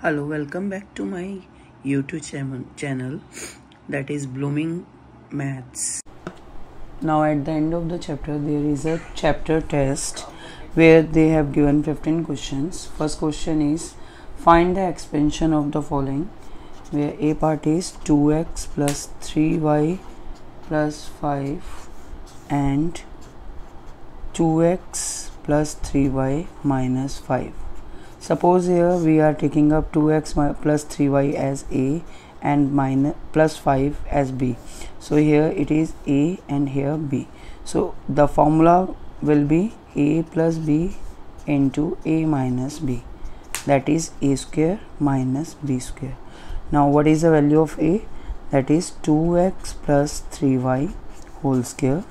Hello, welcome back to my YouTube channel that is Blooming Maths. Now at the end of the chapter there is a chapter test where they have given 15 questions. First question is find the expansion of the following, where A part is 2x plus 3y plus 5 and 2x plus 3y minus 5. Suppose here we are taking up 2x plus 3y as A and minus plus 5 as B. So here it is A and here B. So the formula will be A plus B into A minus B, that is A square minus B square. Now what is the value of A? That is 2x plus 3y whole square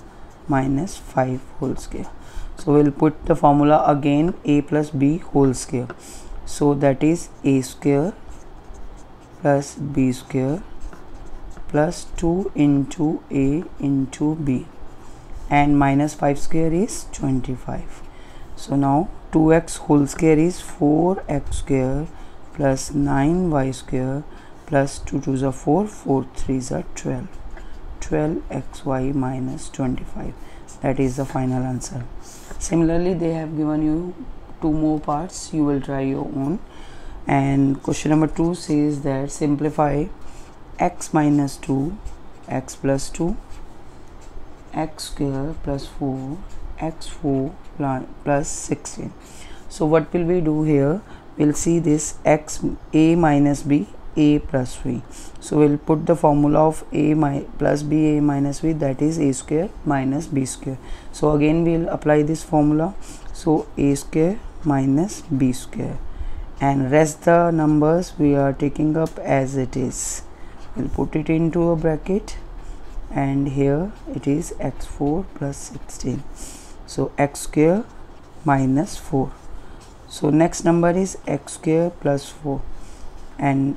minus 5 whole square. So we'll put the formula again, A plus B whole square. So that is A square plus B square plus 2 into A into B, and minus 5 square is 25. So now 2x whole square is 4x square plus 9y square plus 2 2s are 4, 4 3s are 12. 12xy minus 25. That is the final answer. Similarly, they have given you two more parts. You will try your own. And question number 2 says that simplify x minus 2, x plus 2, x square plus 4, x4 plus 16. So what will we do here? We'll see this x A minus B, A plus B. So we'll put the formula of A plus B, A minus B, that is A square minus B square. So again we'll apply this formula. So A square minus B square, and rest the numbers we are taking up as it is. We'll put it into a bracket, and here it is x4 plus 16. So x square minus 4. So next number is x square plus 4, and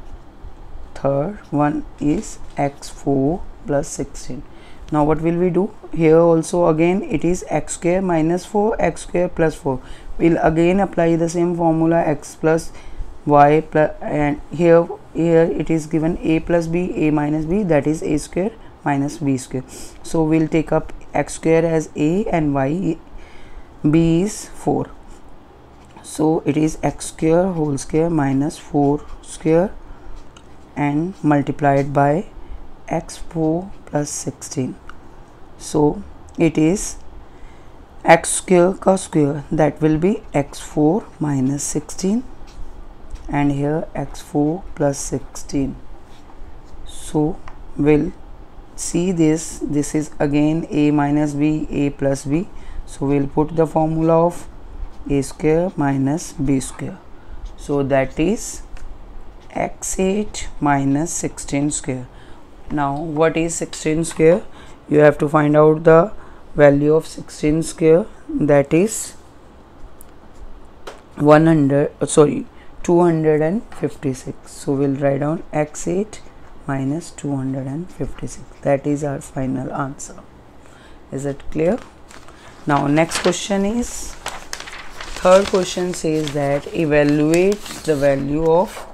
third one is x4 plus 16. Now what will we do? Here also again it is x square minus 4, x square plus 4. We'll again apply the same formula, x plus y plus, and here it is given A plus B, A minus B, that is A square minus B square. So we'll take up x square as A and y B is 4. So it is x square whole square minus 4 square and multiplied by x4 plus 16. So it is x square ka square, that will be x4 minus 16, and here x4 plus 16. So we'll see this is again A minus B, A plus B. So we'll put the formula of A square minus B square. So that is x8 minus 16 square. Now what is 16 square? You have to find out the value of 16 square, that is 256. So we'll write down x8 minus 256. That is our final answer. Is it clear? Now next question is, third question says that evaluate the value of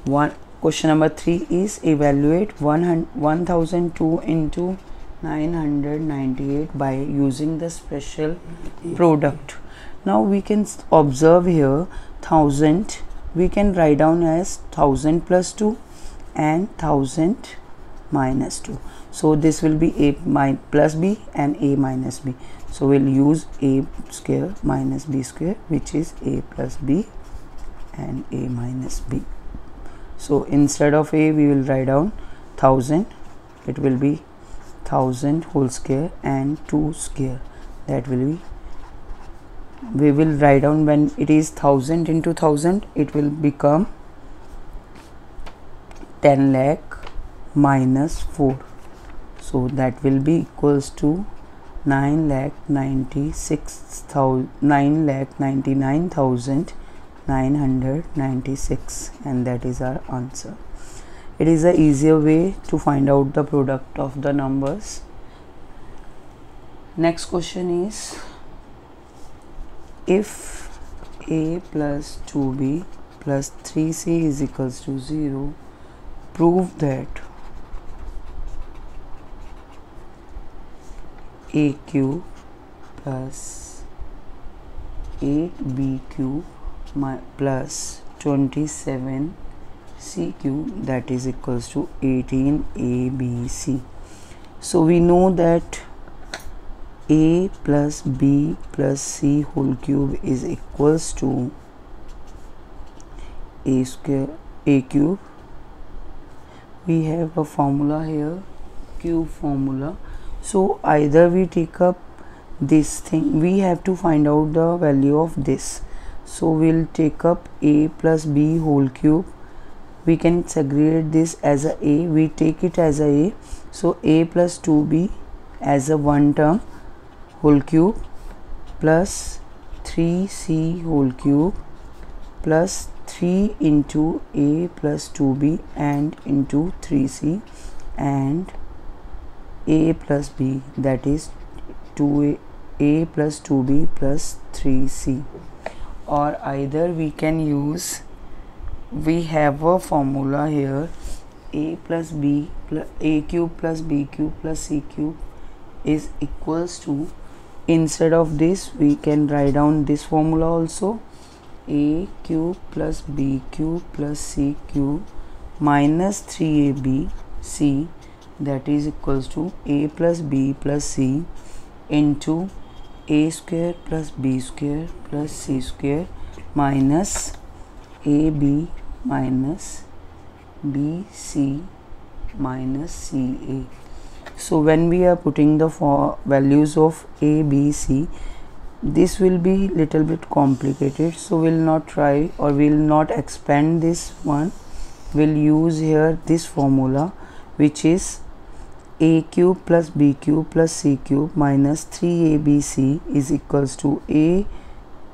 one. Question number 3 is evaluate 1002 into 998 by using the special product. Now we can observe here 1000 we can write down as 1000 plus 2 and 1000 minus 2. So this will be A plus B and A minus B. So we'll use A square minus B square, which is A plus B and A minus B. So instead of A we will write down 1000. It will be 1000 whole square and 2 square. That will be, we will write down, when it is 1000 into 1000, it will become 10 lakh minus 4. So that will be equals to 9,99,996, and that is our answer. It is a easier way to find out the product of the numbers. Next question is, if A plus 2B plus 3c is equals to 0. Prove that a cube plus 8b cube plus 27c cube, that is equals to 18abc. So we know that a plus b plus c whole cube is equals to a square a cube. We have a formula here, cube formula. So either we take up this thing, we have to find out the value of this. So we'll take up a plus b whole cube. We can segregate this as a, we take it as a. So a plus 2b as a one term whole cube plus 3c whole cube plus 3 into a plus 2b and into 3c and a plus b, that is 2a plus 2b plus 3c. Or either we can use, we have a formula here, a plus b plus a cube plus b cube plus c cube is equals to, instead of this we can write down this formula also, a cube plus b cube plus c cube minus 3ab c, that is equals to a plus b plus c into a square plus b square plus c square minus ab minus bc minus ca. So when we are putting the values of a, b, c, this will be little bit complicated, so we'll not try or we'll not expand this one. We'll use here this formula, which is a cube plus b cube plus c cube minus 3abc is equals to a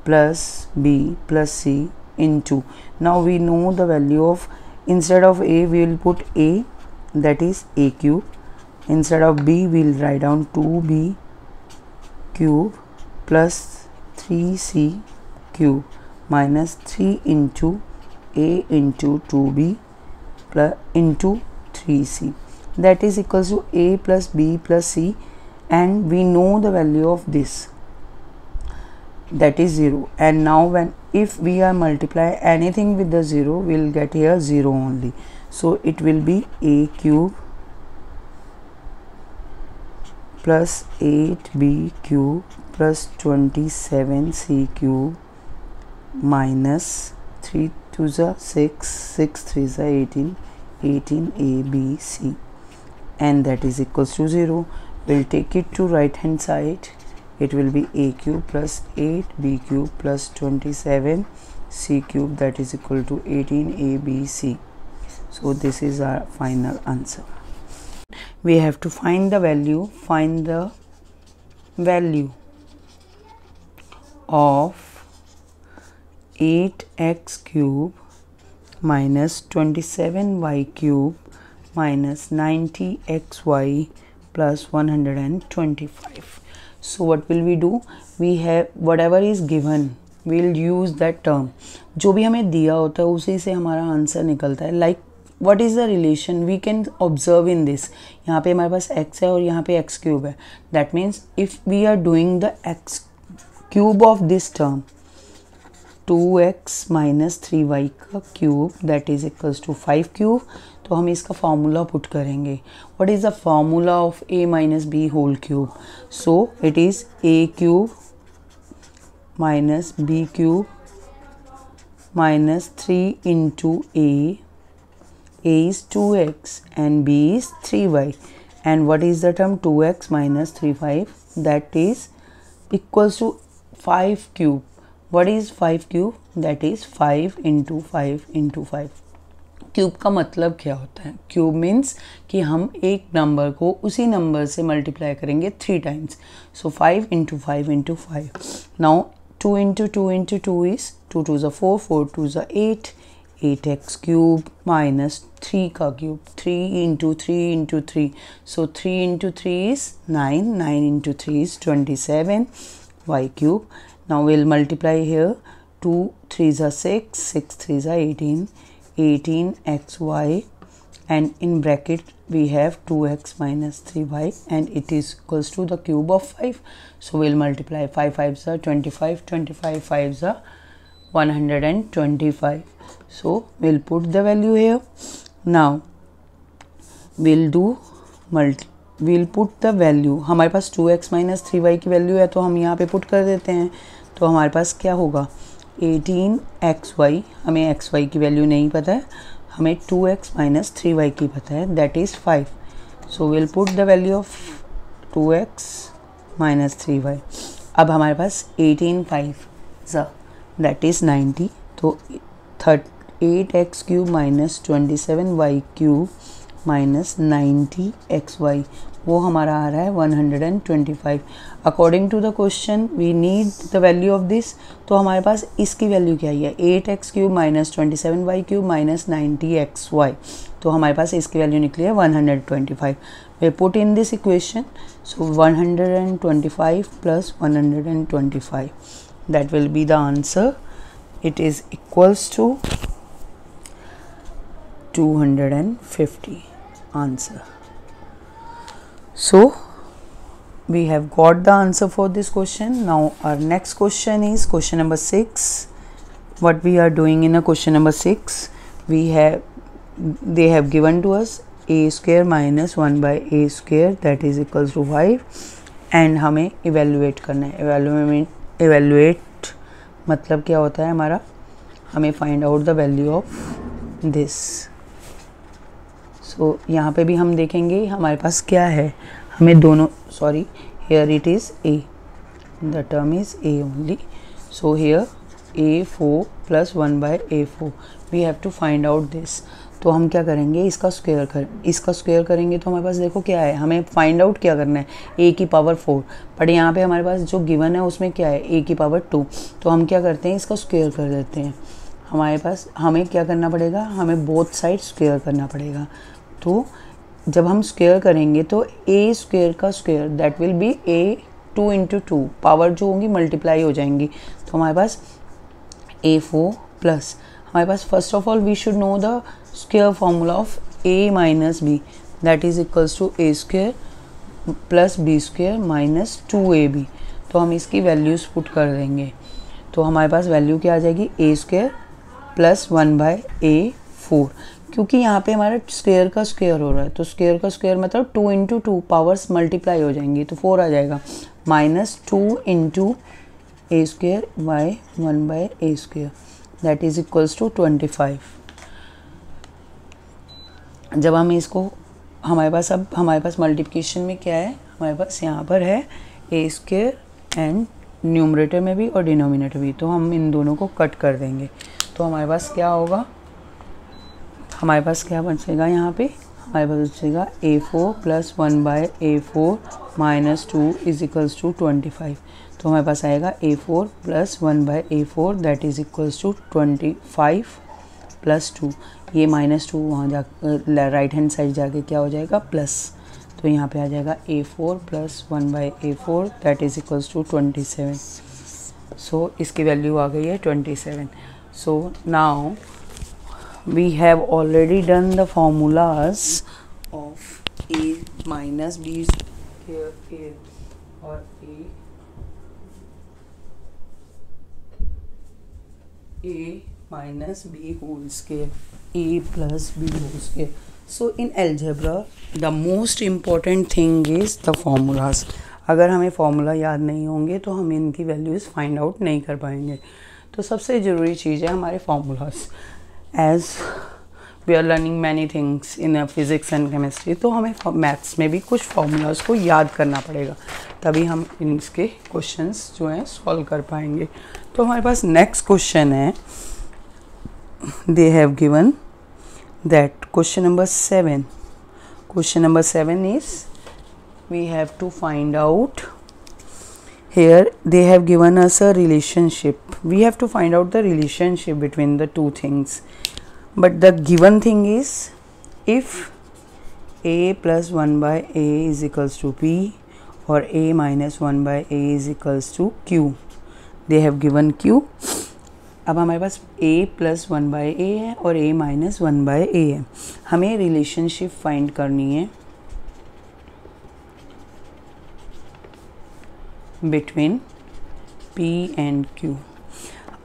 plus b plus c into, now we know the value of, instead of a we will put a, that is a cube, instead of b we will write down 2b cube plus 3c cube minus 3 into a into 2b plus into 3c, that is equals to a plus b plus c, and we know the value of this, that is 0. And now when if we are multiply anything with the 0, we will get here 0 only. So it will be a cube plus 8b cube plus 27c cube minus 3 to the 6, 6 3 the 18, 18abc, and that is equals to 0. We'll take it to right hand side. It will be a cube plus 8b cube plus 27c cube, that is equal to 18abc. So this is our final answer. We have to find the value, of 8x cube minus 27y cube minus 90xy plus 125. So what will we do? We have whatever is given, we will use that term. जो भी हमें दिया होता है उसी से हमारा answer निकलता है. Like what is the relation we can observe in this? यहाँ पे हमारे पास x है और यहाँ पे x cube है. That means if we are doing the x cube of this term, 2x minus 3y का cube, that is equals to 5 cube, तो हम इसका फार्मूला पुट करेंगे. What is the formula of a minus b whole cube? So it is a cube minus b cube minus 3 into a is 2x and b is 3y, and what is the term 2x minus 3y, that is equals to 5 cube. What is 5 cube? That is 5 into 5 into 5. Cube का मतलब क्या होता है? Cube means कि हम एक number को उसी नंबर से मल्टीप्लाई करेंगे 3 times. So 5 into 5 into 5. Now 2 into 2 into 2 is 2 2 is 4, 4 2 is 8, 8x cube minus 3 का cube, 3 into 3 into 3. So 3 into 3 is 9, 9 into 3 is 27 y cube. Now we'll multiply here 2 3s are 6, 6 3s are 18, 18xy, and in bracket we have 2x minus 3y, and it is equals to the cube of 5. So we'll multiply. 5 5s are 25, 25 5s are 125. So we'll put the value here. Now we'll put the value. हमारे पास 2x minus 3y की value है तो हम यहाँ पे put कर देते हैं. तो हमारे पास क्या होगा 18xy, हमें xy की वैल्यू नहीं पता है, हमें 2x माइनस 3y की पता है, that is 5. So will put the value of 2x minus 3y. अब हमारे पास 18 5 दैट इज़ 90. तो 8x cube minus 27y cube minus 90xy, वो हमारा आ रहा है 125. According to the question we need the value of this. तो हमारे पास इसकी वैल्यू क्या है 8x cube minus 27y cube minus 90xy. तो हमारे पास इसकी वैल्यू निकली है 125. We put in this equation. So 125 plus 125, that will be the answer. It is equals to 250 answer. So we have got the answer for this question. Now our next question is question number 6. What we are doing in a question number 6, they have given to us a square minus 1 by a square that is equals to 5, and हमें evaluate करना है. evaluate मतलब क्या होता है हमारा, हमें find out the value of this. तो यहाँ पे भी हम देखेंगे हमारे पास क्या है. हमें दोनों, sorry, here it is A, the term is A only. So here a4 plus 1 by a4, we have to find out this. तो हम क्या करेंगे, इसका स्क्वायर करेंगे. तो हमारे पास देखो क्या है, हमें फाइंड आउट क्या करना है, a की पावर 4. बट यहाँ पे हमारे पास जो गिवन है उसमें क्या है, a की पावर 2. तो हम क्या करते हैं, इसका स्क्वायर कर देते हैं. हमारे पास हमें क्या करना पड़ेगा, हमें बोथ साइड स्क्वायर करना पड़ेगा. तो जब हम स्क्वायर करेंगे तो ए स्क्वायर का square that will B A 2 into 2, power जो होंगी मल्टीप्लाई हो जाएंगी. तो हमारे पास a4 प्लस, हमारे पास first of all we should know the square formula of a minus B, that is equals to A square plus B square minus 2ab. तो हम इसकी वैल्यूज़ पुट कर देंगे. तो हमारे पास वैल्यू क्या आ जाएगी, ए स्क्वायर प्लस 1 बाय a4. क्योंकि यहाँ पे हमारा स्क्वायर का स्क्वायर हो रहा है, तो स्क्वायर का स्क्वायर मतलब 2 इंटू 2, पावर्स मल्टीप्लाई हो जाएंगी, तो 4 आ जाएगा. Minus 2 into A square by 1 by A square that is equals to 25. जब हम इसको, हमारे पास मल्टीप्लिकेशन में क्या है, हमारे पास यहाँ पर है ए स्क्वायर एंड न्यूमरेटर में भी और डिनोमिनेटर भी. तो हम इन दोनों को कट कर देंगे. तो हमारे पास क्या होगा, हमारे पास क्या बचेगा, यहाँ पे हमारे पास बचेगा a4 plus 1 by a4 minus 2 is equals to 25. तो हमारे पास आएगा a4 plus 1 by a4 that is equals to 25 plus 2. ये माइनस 2 वहाँ जा राइट हैंड साइड जाके क्या हो जाएगा, प्लस. तो यहाँ पे आ जाएगा a4 plus 1 by a4 that is equals to 27. So इसकी वैल्यू आ गई है 27. So now we have already done the formulas of a minus b square here, or a minus b whole square, a plus b whole square. So in algebra the most important thing is the formulas. अगर हमें formula याद नहीं होंगे तो हम इनकी values find out नहीं कर पाएंगे. तो सबसे ज़रूरी चीज़ है हमारे formulas. As we are learning many things in physics and chemistry, तो हमें मैथ्स में भी कुछ फार्मूलाज को याद करना पड़ेगा, तभी हम इनके क्वेश्चंस जो हैं सॉल्व कर पाएंगे. तो हमारे पास नेक्स्ट क्वेश्चन है, they have given that question number 7. Question number 7 is we have to find out. Here they have given us a relationship. We have to find out the relationship between the two things. But the given thing is, if a plus 1 by a is equals to b, or a minus 1 by a is equals to q. They have given q. अब हमारे पास a plus 1/a है और a minus 1/a है। हमें relationship find करनी है between p and q।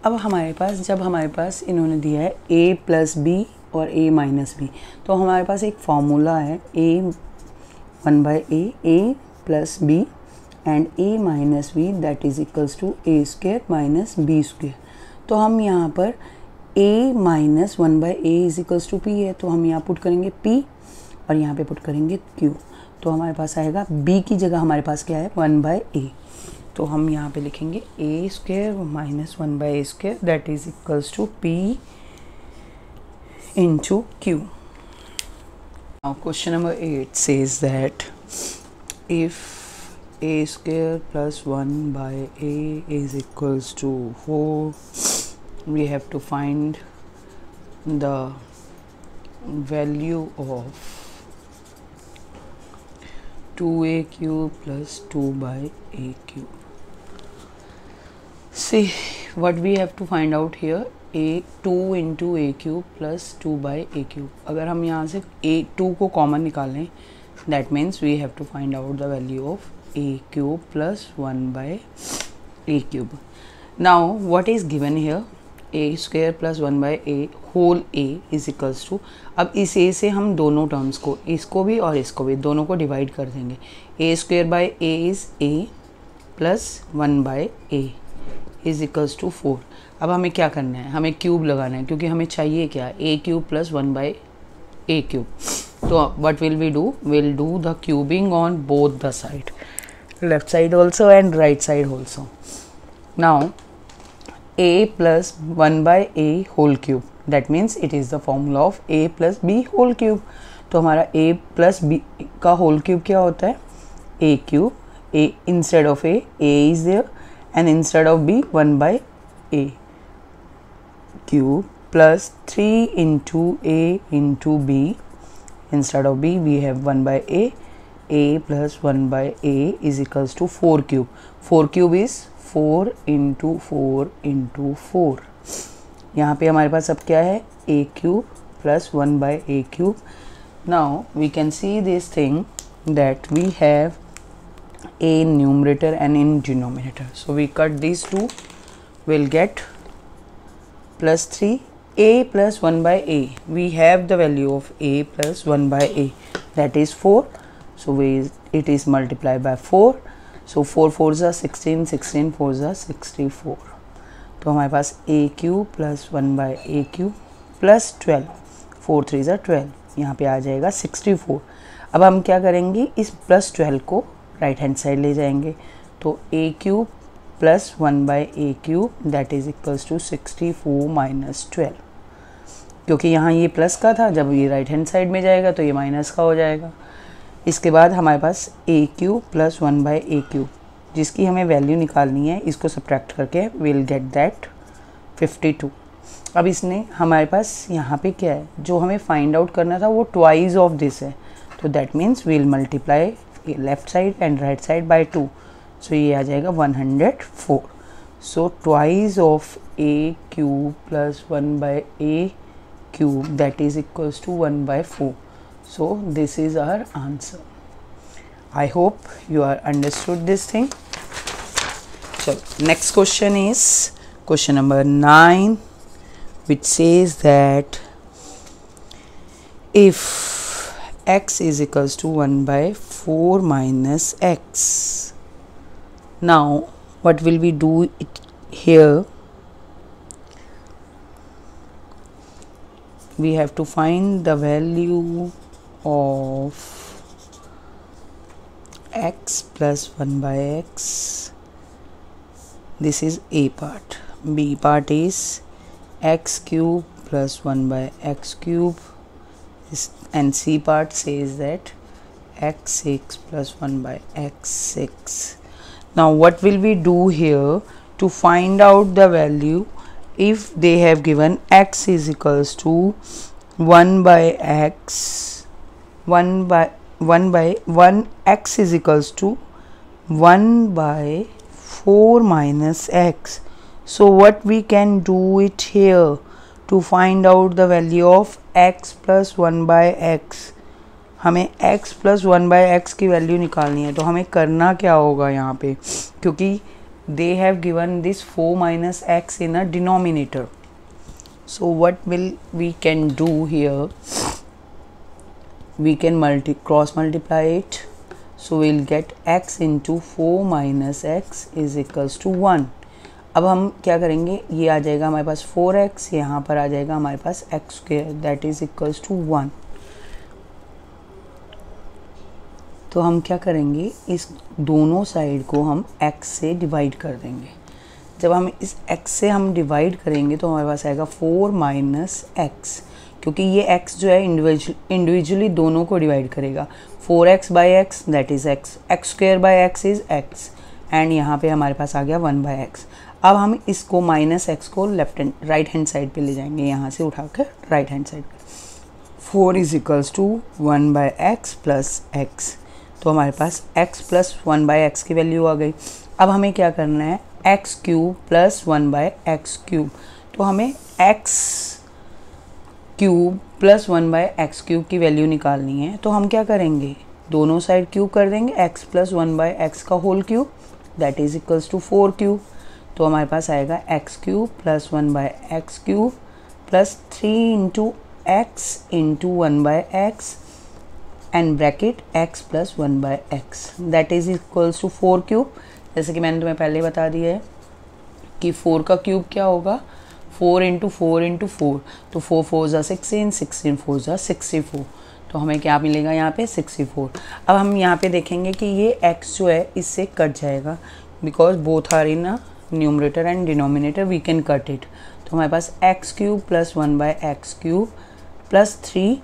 अब हमारे पास जब हमारे पास इन्होंने दिया है a प्लस b और a माइनस b, तो हमारे पास एक फॉर्मूला है a 1/a, a plus b and a minus b that is equals to a square minus b square. तो हम यहाँ पर a minus 1/a is equals to p है, तो हम यहाँ पुट करेंगे p और यहाँ पे पुट करेंगे q। तो हमारे पास आएगा b की जगह हमारे पास क्या है 1/a, तो हम यहाँ पे लिखेंगे a square minus 1/a square that is equals to p into q. Now question number 8 says that if a square plus 1/a is equals to 4, we have to find the value of 2a cube plus 2/a cube. See what we have to find out here, a 2 into a cube plus 2/a cube। अगर हम यहाँ से a 2 को common निकालें that means we have to find out the value of a cube plus 1/a cube। Now what is given here, a square plus 1/a whole a is equals to, अब इस a से हम दोनों terms को, इसको भी और इसको भी, दोनों को डिवाइड कर देंगे। a square by a is a plus 1/a is equals to 4। अब हमें क्या करना है, हमें क्यूब लगाना है, क्योंकि हमें चाहिए क्या, a cube plus 1/a cube. तो what will we do, will do the cubing on both the side, left side also and right side also. Now a plus 1/a whole cube, that means it is the formula of a plus b whole cube. तो हमारा a plus b का whole cube क्या होता है, a cube, a instead of a is there and instead of b 1/a cube plus 3 into a into b, instead of b we have 1/a, a plus 1/a is equals to 4 cube। 4 cube is 4 into 4 into 4। यहाँ पे हमारे पास अब क्या है, a cube plus 1/a cube। now we can see this thing that we have a in numerator and in denominator, so we cut these two, we'll get plus 3 a plus 1/a, we have the value of a plus 1/a that is 4, so it is multiplied by 4, so 4 4s are 16, 16 4s are 64। तो हमारे पास a cube plus 1/a cube plus 12, 4 3s are 12, यहाँ पे आ जाएगा 64। अब हम क्या करेंगे, इस प्लस 12 को राइट हैंड साइड ले जाएंगे, तो a cube plus 1/a cube that is equals to 64 minus 12, क्योंकि यहाँ ये प्लस का था, जब ये राइट हैंड साइड में जाएगा तो ये माइनस का हो जाएगा। इसके बाद हमारे पास a cube plus 1/a cube, जिसकी हमें वैल्यू निकालनी है, इसको सब्ट्रैक्ट करके विल गेट दैट 52। अब इसने हमारे पास यहाँ पे क्या है, जो हमें फाइंड आउट करना था वो ट्वाइस ऑफ दिस है, तो that means will multiply left side and right side by 2, so ये आ जाएगा 104। So twice of a cube plus 1/a cube that is equals to 1/4। So this is our answer. I hope you are understood this thing। चलो next question is question number 9, which says that if x is equals to 1/4 minus x, now what will we do it here, we have to find the value of x plus 1/x, this is a part, b part is x cube plus 1/x cube, and c part says that x6 plus 1/x6. now what will we do here to find out the value, if they have given x is equals to 1/x, 1 x is equals to 1/4 minus x, So what we can do it here to find out the value of x plus 1 by x. हमें x plus 1 by x की value निकालनी है, तो हमें करना क्या होगा यहाँ पे, क्योंकि they have given this 4 minus x in a denominator. So what will we can do here, we can cross multiply it. So we'll get x into 4 minus x is equals to 1. अब हम क्या करेंगे, ये आ जाएगा हमारे पास 4x, यहाँ पर आ जाएगा हमारे पास x square that is equals to 1. तो हम क्या करेंगे, इस दोनों साइड को हम x से डिवाइड कर देंगे. जब हम इस x से हम डिवाइड करेंगे तो हमारे पास आएगा 4 माइनस x, क्योंकि ये x जो है इंडिविजुअली दोनों को डिवाइड करेगा. 4x by x that is x, x square by x is x, and यहाँ पे हमारे पास आ गया 1 बाई एक्स. अब हम इसको माइनस एक्स को राइट हैंड साइड पे ले जाएंगे, यहाँ से उठाकर राइट हैंड साइड पे. 4 is equals to 1 by x plus x. तो हमारे पास x प्लस 1 बाई एक्स की वैल्यू आ गई. अब हमें क्या करना है, x cube plus 1 by x cube. तो हमें x cube plus 1 by x cube की वैल्यू निकालनी है. तो हम क्या करेंगे, दोनों साइड क्यूब कर देंगे, एक्स प्लस 1 बाई एक्स का whole cube that is equals to 4 cube. तो हमारे पास आएगा x cube plus 1 by x cube plus 3 into x into 1 by x and bracket x plus 1 by x that is equals to 4 cube. जैसे कि मैंने तुम्हें पहले बता दिया है कि 4 का क्यूब क्या होगा, 4 इंटू 4 इंटू 4. तो 4 4 ज़ा 16, 16 4 ज़ा 64. तो हमें क्या मिलेगा यहाँ पे 64. अब हम यहाँ पे देखेंगे कि ये x जो है इससे कट जाएगा, because both are in numerator and denominator, we can cut it. तो हमारे पास X cube plus 1 by x cube plus 3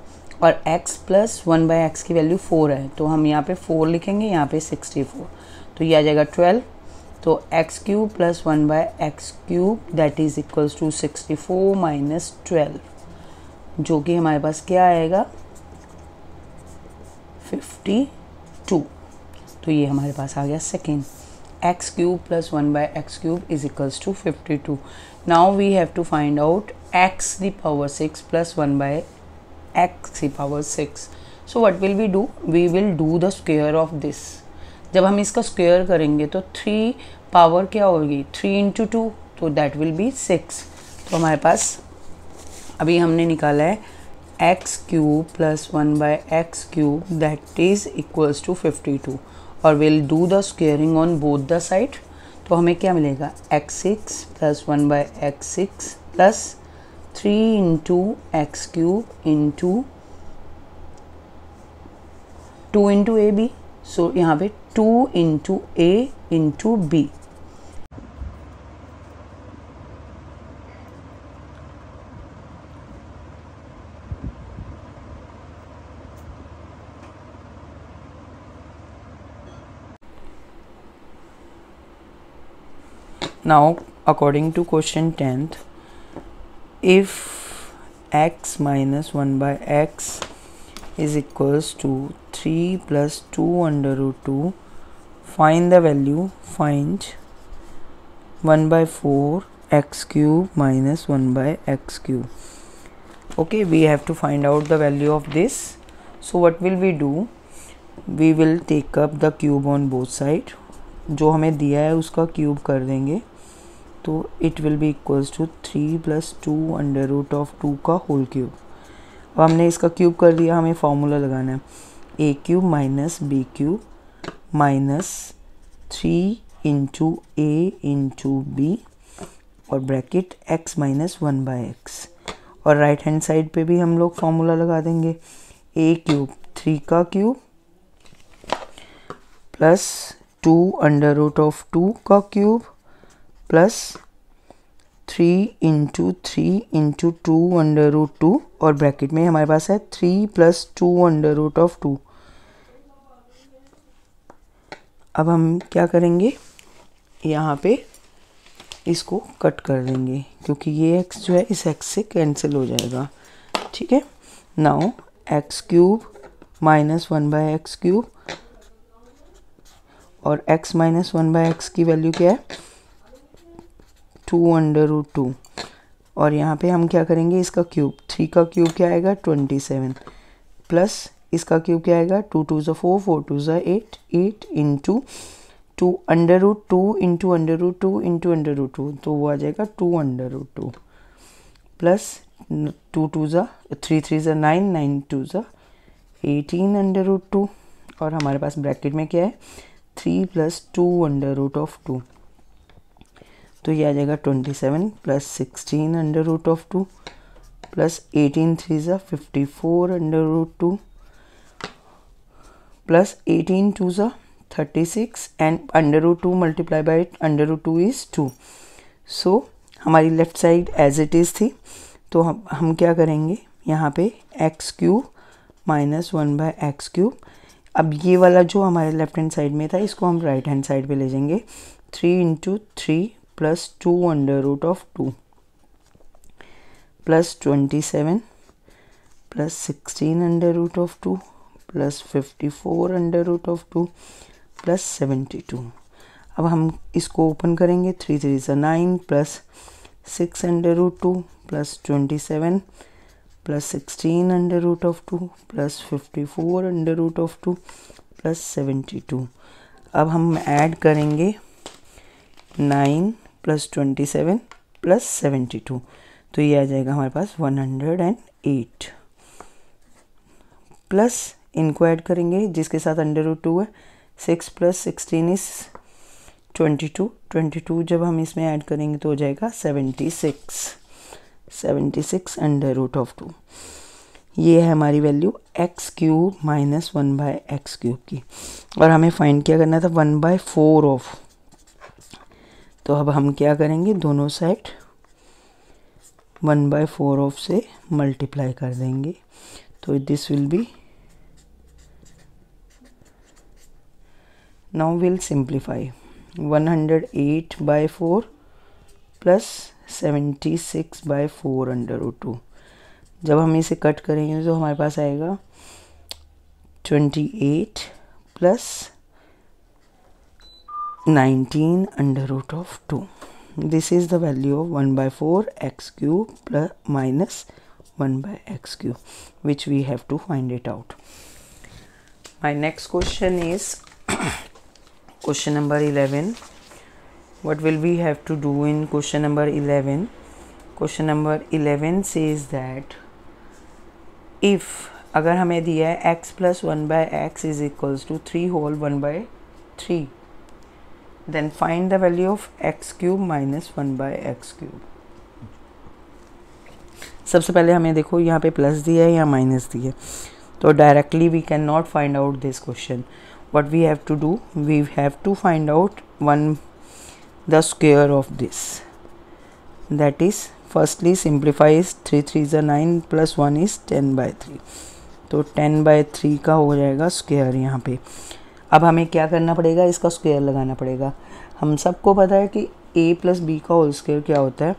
और x प्लस 1 बाई एक्स की वैल्यू 4 है, तो हम यहाँ पे 4 लिखेंगे, यहाँ पे 64. तो ये आ जाएगा 12. तो x cube plus 1 by x cube that is equals to 64 minus 12, जो कि हमारे पास क्या आएगा 52. तो ये हमारे पास आ गया second. X cube plus 1 by x cube is equals to 52. Now we have to find out x the power 6 plus 1 by x की power 6. So what will we do, we will do the square of this. जब हम इसका square करेंगे तो 3 power क्या होगी, 3 into 2, तो that will B 6. तो हमारे पास अभी हमने निकाला है x cube plus 1 by x cube that is equals to 52, और will do the squaring on both the side. तो हमें क्या मिलेगा, x6 plus 1 by x6 plus 3 into X cube into 2 into A B. So यहाँ पे 2 into A into B. Now according to question 10th, if x minus 1 by x is equals to 3 plus 2 under root 2, find the value, find 1 by 4 x cube minus 1 by x cube. Okay, we have to find out the value of this. So what will we do, we will take up the cube on both side. जो हमें दिया है उसका cube कर देंगे, तो it will be equals to 3 plus 2 under root of 2 का whole cube. अब हमने इसका क्यूब कर दिया, हमें फॉर्मूला लगाना है A cube minus B cube minus 3 into A into B और bracket x minus 1 by X. और राइट हैंड साइड पे भी हम लोग फॉर्मूला लगा देंगे ए क्यूब 3 का cube plus 2 under root of 2 का cube plus 3 into 3 into 2 under root 2 और ब्रैकेट में हमारे पास है 3 प्लस 2 अंडर रूट ऑफ 2. अब हम क्या करेंगे, यहाँ पे इसको कट कर देंगे, क्योंकि ये x जो है इस x से कैंसिल हो जाएगा. ठीक है. Now x cube minus 1 by x cube और x माइनस 1 बाई एक्स की वैल्यू क्या है 2 अंडर रूट 2 और यहाँ पे हम क्या करेंगे, इसका क्यूब, 3 का क्यूब क्या आएगा 27 प्लस इसका क्यूब क्या आएगा 2 2 ज़ा 4 4 2 ज़ा 8 8 into 2 under root 2 into under root 2 into under root 2, तो वो आ जाएगा 2 अंडर रूट 2 प्लस 2 2 ज़ा 3 3 ज़ा 9 9 2 ज़ा 18 अंडर रूट 2 और हमारे पास ब्रैकेट में क्या है 3 प्लस 2 अंडर रूट ऑफ 2, तो ये आ जाएगा 27 plus 16 under root of 2 plus 18 3 ज़ा 54 अंडर रूट 2 प्लस 18 2 ज़ा 36 and under root 2 multiply by under root 2 is 2। So हमारी left side as it is थी, तो हम क्या करेंगे यहाँ पे x cube minus 1 by x cube. अब ये वाला जो हमारे लेफ्ट हैंड साइड में था इसको हम राइट हैंड साइड पे ले जाएंगे, 3 into 3 plus 2 under root of 2 plus 27 plus 16 under root of 2 plus 54 under root of 2 plus 72। अब हम इसको ओपन करेंगे, 3 3 ज़ा 9 plus 6 under root 2 plus 27 plus 16 under root of 2 plus 54 under root of 2 plus 72। अब हम ऐड करेंगे 9 प्लस 27 प्लस 72, तो ये आ जाएगा हमारे पास 108 प्लस इनको ऐड करेंगे जिसके साथ अंडर रूट 2 है, 6 प्लस 16 इज 22 22 जब हम इसमें ऐड करेंगे तो हो जाएगा 76 अंडर रूट ऑफ 2। ये है हमारी value x cube minus 1 by x cube की, और हमें फाइंड क्या करना था 1 बाय 4 ऑफ। तो अब हम क्या करेंगे, दोनों साइड 1 बाय 4 ऑफ से मल्टीप्लाई कर देंगे, तो this will be, now we'll simplify 108 by 4 plus 76 by 4 under root 2। जब हम इसे कट करेंगे तो हमारे पास आएगा 28 plus 19 under root of 2। This is the value of 1 by 4 x cube plus minus 1 by x cube, which we have to find it out. My next question is question number 11. What will we have to do in question number 11? Question number 11 says that if अगर हमें दिया है x plus 1 by x is equals to 3 whole 1 by 3, then find the value of x cube minus 1 by x cube. सबसे पहले हमें देखो यहाँ पे प्लस दिया है या माइनस दिया है, तो directly we can not find out this question. What we have to do, we have to find out the square of this, that is firstly simplify is 3 3 is 9 plus 1 is 10 by 3, तो 10 by 3 का हो जाएगा square यहाँ पे. अब हमें क्या करना पड़ेगा, इसका स्क्वायर लगाना पड़ेगा. हम सबको पता है कि a प्लस बी का होल स्क्वायर क्या होता है,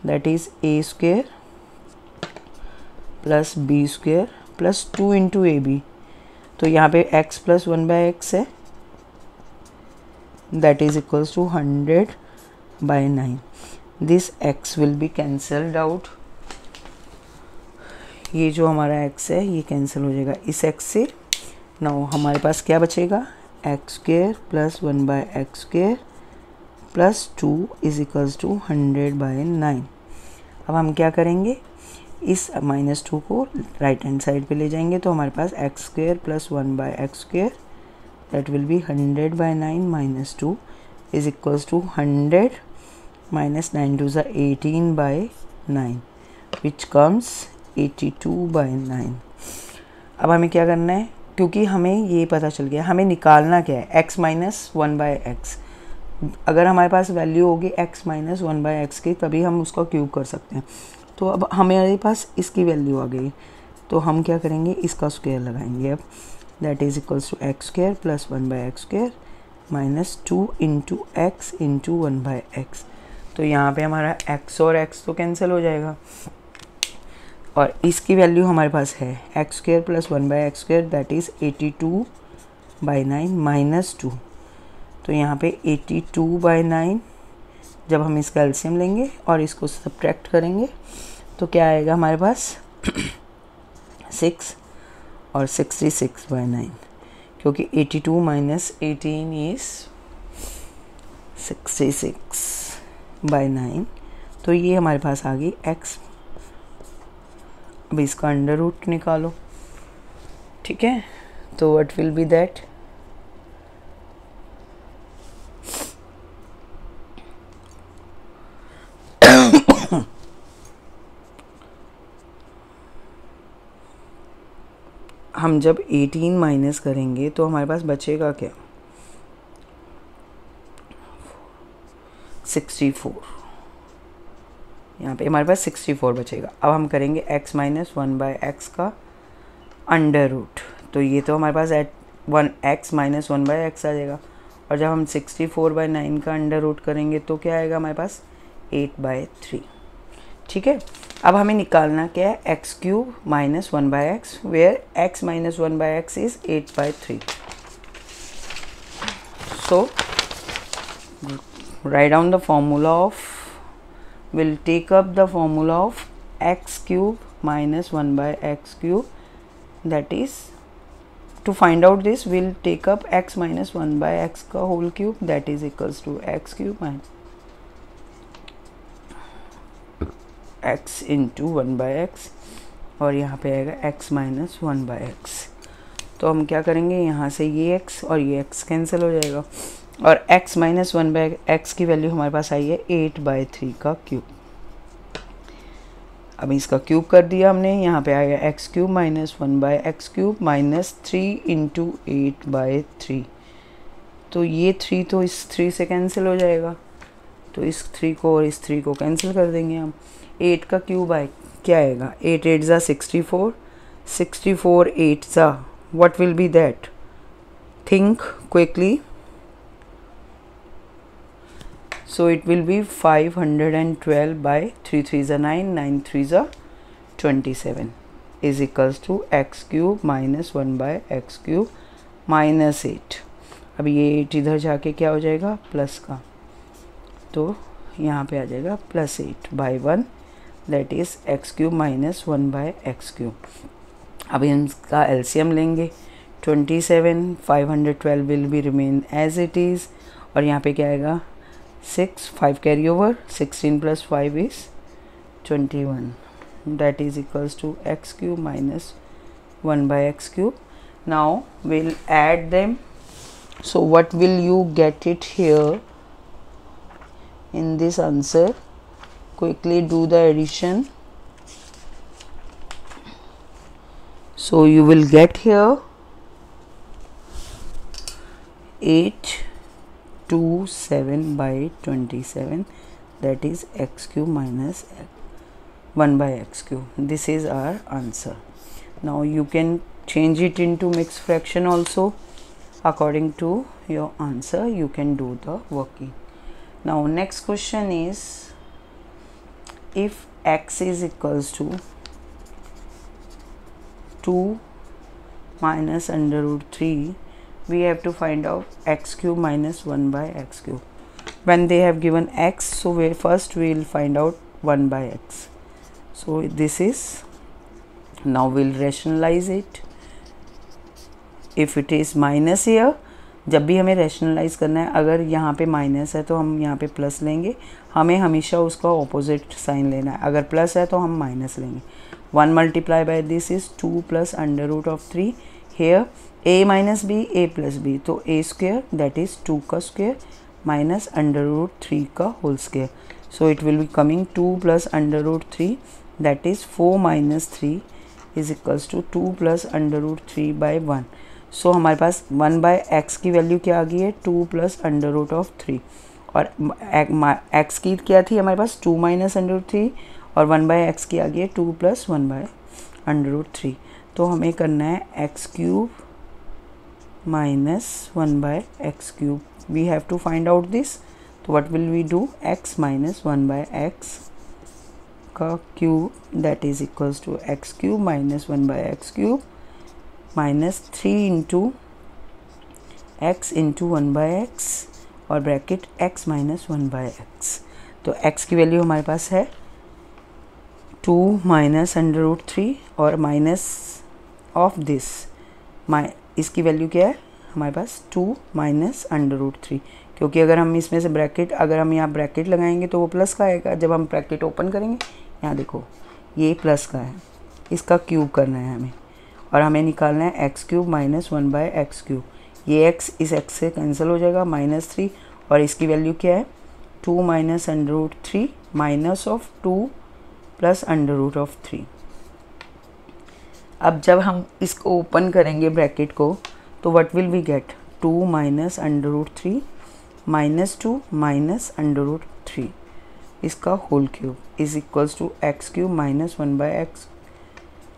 that is a square plus B square plus 2 into A b. तो यहाँ पे x प्लस 1 बाई एक्स है, that is equals to 100 by 9. This x will be cancelled out. ये जो हमारा x है ये कैंसिल हो जाएगा इस x से. नाउ हमारे पास क्या बचेगा, x square plus 1 by x square plus 2 is equals to 100 by 9. अब हम क्या करेंगे, इस -2 को राइट हैंड साइड पे ले जाएंगे, तो हमारे पास x square plus 1 by x square that will be 100 by 9 minus 2 is equals to 100 minus 9 2 ज़ा 18 बाई 9 विच कम्स 82 बाई 9. अब हमें क्या करना है, क्योंकि हमें ये पता चल गया हमें निकालना क्या है, x माइनस 1 बाई एक्स. अगर हमारे पास वैल्यू होगी x माइनस 1 बाई एक्स की, तभी हम उसका क्यूब कर सकते हैं. तो अब हमारे पास इसकी वैल्यू आ गई, तो हम क्या करेंगे, इसका स्क्वायर लगाएंगे. अब that is equals to x square plus 1 by x square minus 2 into x into 1 by x. तो यहाँ पे हमारा x और x तो कैंसिल हो जाएगा, और इसकी वैल्यू हमारे पास है x square plus 1 by x square that is 82 by 9 minus 2. तो यहाँ पे 82 बाई 9 जब हम इसका एलसीएम लेंगे और इसको सब्ट्रैक्ट करेंगे तो क्या आएगा हमारे पास 6 और 66/9, क्योंकि 82 माइनस 18 इज 66/9। तो ये हमारे पास आ गई x। अब इसका अंडर रूट निकालो, ठीक है। तो व्हाट विल बी दैट, हम जब 18 माइनस करेंगे तो हमारे पास बचेगा क्या, 64। यहाँ पे हमारे पास 64 बचेगा। अब हम करेंगे x माइनस 1/x का अंडर रूट, तो ये तो हमारे पास x माइनस 1/x आ जाएगा। और जब हम 64/9 का अंडर रूट करेंगे तो क्या आएगा हमारे पास 8/3, ठीक है। अब हमें निकालना क्या है, x³ minus 1/x, where x minus 1/x is 8/3। So write down the formula of, will take up the formula of x³ minus 1/x³, that is, to find out this we'll take up x minus 1/x का whole cube, that is equals to x³ minus x into 1/x, और यहाँ पे आएगा x minus 1/x। तो हम क्या करेंगे, यहाँ से ये x और ये x कैंसिल हो जाएगा, और x माइनस 1/x की वैल्यू हमारे पास आई है 8/3 का क्यूब। अब इसका क्यूब कर दिया हमने, यहाँ पे आएगा x³ minus 1/x³ minus 3 into 8/3। तो ये 3 तो इस 3 से कैंसिल हो जाएगा, तो इस 3 को और इस 3 को कैंसिल कर देंगे हम। 8 का क्यूब आए क्या आएगा, 8 8 ज़ा 64, 64 8 ज़ा, what will be that, think quickly. So it will be 512/3 3s are 9, 9 3s are 27 is equals to x³ minus 1/x³ minus 8। अब ये 8 इधर जाके क्या हो जाएगा, प्लस का, तो यहाँ पे आ जाएगा plus 8/1, that is x³ minus 1/x³। अब इसका एलसीएम लेंगे, 27, 512 will be remain as it is, और यहाँ पे क्या आएगा 6, 5 carry over, 16 plus 5 is 21, that is equals to x³ minus 1/x³. Now we'll add them. So what will you get it here in this answer? Quickly do the addition. So you will get here 827/27, that is x³ minus 1/x³. This is our answer. Now you can change it into mixed fraction also. According to your answer you can do the working. Now next question is, if x is equals to 2 minus under root 3, we have to find out x³ minus 1/x³. When they have given x, so first we will find out 1/x. So this is, now we'll rationalize it. If it is minus here, जब भी हमें rationalise करना है, अगर यहाँ पे minus है तो हम यहाँ पे प्लस लेंगे, हमें हमेशा उसका ऑपोजिट साइन लेना है। अगर प्लस है तो हम माइनस लेंगे। 1 multiply by this is 2 plus under root of 3, here a minus b a plus b, तो a स्क्वेयर दैट इज 2 का स्क्वेयर माइनस अंडर रूट 3 का whole square. So it will be coming 2 plus under root 3, that is 4 minus 3 is equals to 2 plus under root 3/1। सो हमारे पास 1/x की value क्या आ गई है, 2 प्लस अंडर रूट ऑफ 3, और x की क्या थी हमारे पास 2 माइनस अंडर रूट 3, और 1/x की आ गई है 2 प्लस 1/√3। तो हमें करना है x³ minus 1/x³. We have to find out this. तो what will we do? x minus 1/x का cube, that is equals to x³ minus 1/x³ minus 3 into x into 1/x और ब्रैकेट x minus 1/x. तो x की value हमारे पास है 2 minus √3 और minus of this, इसकी value क्या है हमारे पास 2 माइनस √3, क्योंकि अगर हम इसमें से ब्रैकेट, अगर हम यहाँ ब्रैकेट लगाएंगे तो वो प्लस का आएगा। जब हम ब्रैकेट ओपन करेंगे, यहाँ देखो ये प्लस का है, इसका क्यूब करना है हमें, और हमें निकालना है x³ माइनस 1/x³। ये x इस x से कैंसिल हो जाएगा, -3, और इसकी वैल्यू क्या है 2 माइनस √3 माइनस ऑफ 2 प्लस √3। अब जब हम इसको ओपन करेंगे ब्रैकेट को, तो what will we get 2 minus √3 minus 2 minus √3, इसका whole cube is equals to x³ minus 1/x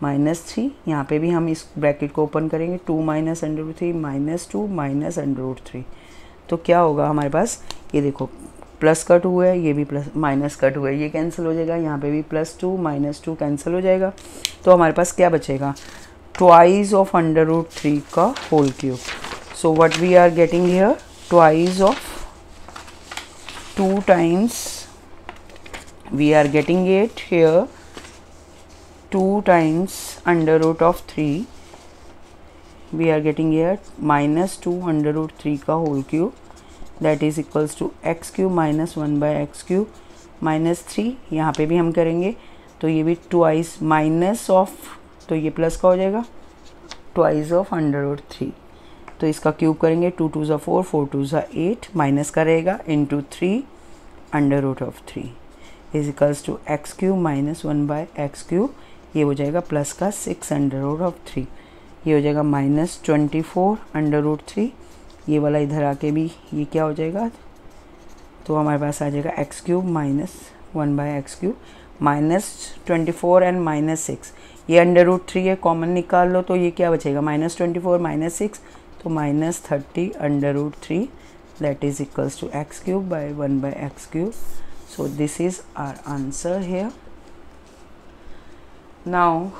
-3। यहाँ पे भी हम इस ब्रैकेट को ओपन करेंगे, 2 माइनस √3 माइनस 2 माइनस √3, तो क्या होगा हमारे पास, ये देखो प्लस का 2 है, ये भी प्लस माइनस का 2 है, ये कैंसिल हो जाएगा, यहाँ पे भी +2 -2 कैंसिल हो जाएगा, तो हमारे पास क्या बचेगा ट्वाइस ऑफ √3 का whole cube. So what we are getting here, twice of 2 times, we are getting it here 2 times √3, we are getting here -2 √3 का whole cube, that is equals to x³ minus 1/x³ -3। यहाँ पे भी हम करेंगे तो ये भी ट्वाइस माइनस ऑफ, तो ये प्लस का हो जाएगा ट्वाइस ऑफ √3, तो इसका क्यूब करेंगे, 2 2 4 4 2 8, माइनस का रहेगा into 3 √3 is equals to x³ minus 1/x³, ये हो जाएगा प्लस का 6 √3, ये हो जाएगा -24 √3, ये वाला इधर आके भी ये क्या हो जाएगा, तो हमारे पास आ जाएगा x³ माइनस 1/x³ -24 एंड -6, ये √3 है, कॉमन निकाल लो, तो ये क्या बचेगा -24 -6, तो -30 √3, that is equals to x³ by 1/x³. So this is our answer here. Now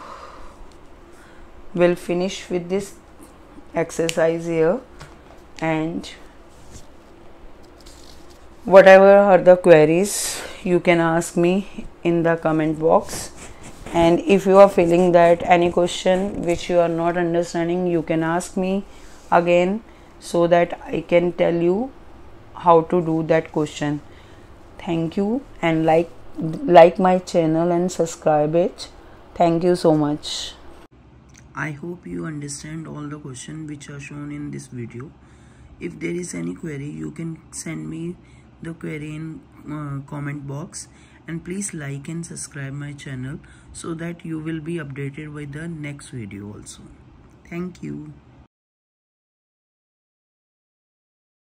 we'll finish with this exercise here, and whatever are the queries you can ask me in the comment box, and if you are feeling that any question which you are not understanding, you can ask me again so that I can tell you how to do that question. Thank you, and like my channel and subscribe it. Thank you so much. I hope you understand all the questions which are shown in this video. If there is any query, you can send me the query in comment box, and please like and subscribe my channel so that you will be updated with the next video also. Thank you.